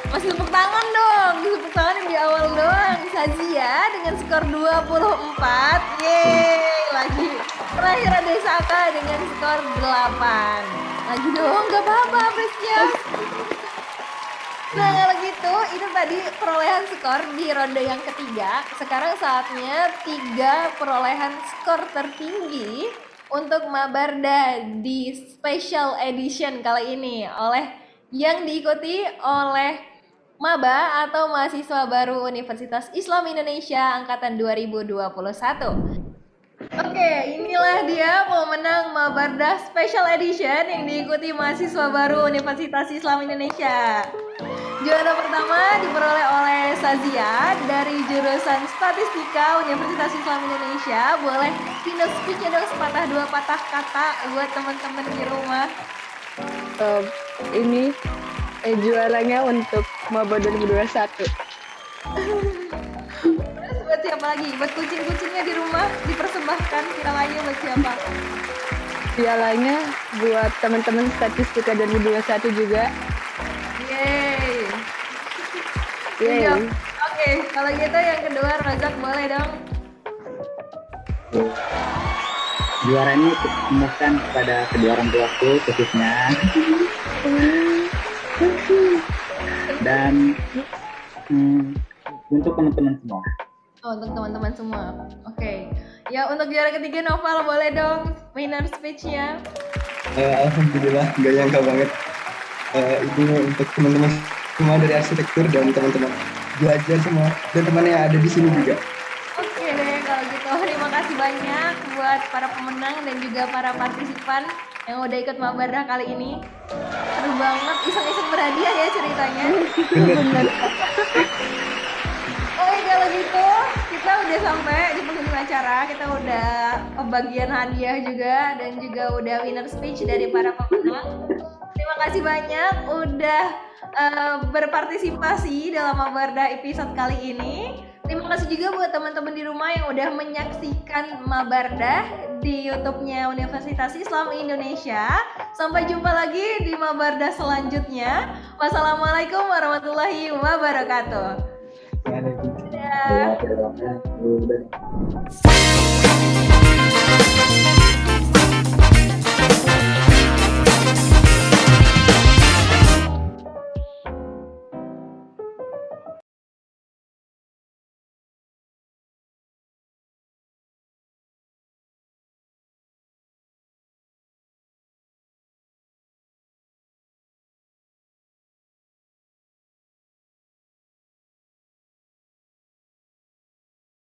Masih tepuk tangan dong, tepuk tangan yang di awal doang. Sazia dengan skor 24. Yeay, lagi. Terakhir ada Saka dengan skor 8. Lagi dong, gak apa-apa Prisnya. Nah kalau gitu, itu tadi perolehan skor di ronde yang ketiga. Sekarang saatnya 3 perolehan skor tertinggi untuk Mabarda di special edition kali ini yang diikuti oleh Maba atau mahasiswa baru Universitas Islam Indonesia angkatan 2021. Oke, inilah dia pemenang Mabarda Special Edition yang diikuti mahasiswa baru Universitas Islam Indonesia. Juara pertama diperoleh oleh Sazia dari jurusan Statistika Universitas Islam Indonesia. Boleh keynote speech-nya dong sepatah dua patah kata buat teman-teman di rumah. Ini juaranya untuk Maba 2021. Terus buat siapa lagi? Buat kucing-kucingnya di rumah dipersembahkan pialanya buat siapa? Pialanya buat teman-teman Statistika 2021 juga. Yeay. Yeay. Iya. Oke, kalau gitu yang kedua Rozak boleh dong. Juara ini persembahkan kepada kedua orang tuaku khususnya. Dan untuk teman-teman semua. Oh, untuk teman-teman semua. Oke. Ya, untuk juara ketiga Noval boleh dong winner speech-nya. Alhamdulillah, gak nyangka banget. Ini untuk teman-teman semua dari arsitektur dan teman-teman belajar semua dan teman yang ada di sini juga. Oke deh, kalau gitu terima kasih banyak buat para pemenang dan juga para partisipan yang udah ikut Mabardah kali ini. Seru banget, iseng-iseng berhadiah ya ceritanya. Bener. Oke, kalau gitu kita udah sampai di penghujung acara. Kita udah pembagian hadiah juga dan juga udah winner speech dari para pemenang. Terima kasih banyak udah berpartisipasi dalam Mabardah episode kali ini. Terima kasih juga buat teman-teman di rumah yang udah menyaksikan Mabardah di YouTube-nya Universitas Islam Indonesia. Sampai jumpa lagi di Mabardah selanjutnya. Wassalamualaikum warahmatullahi wabarakatuh. Ya,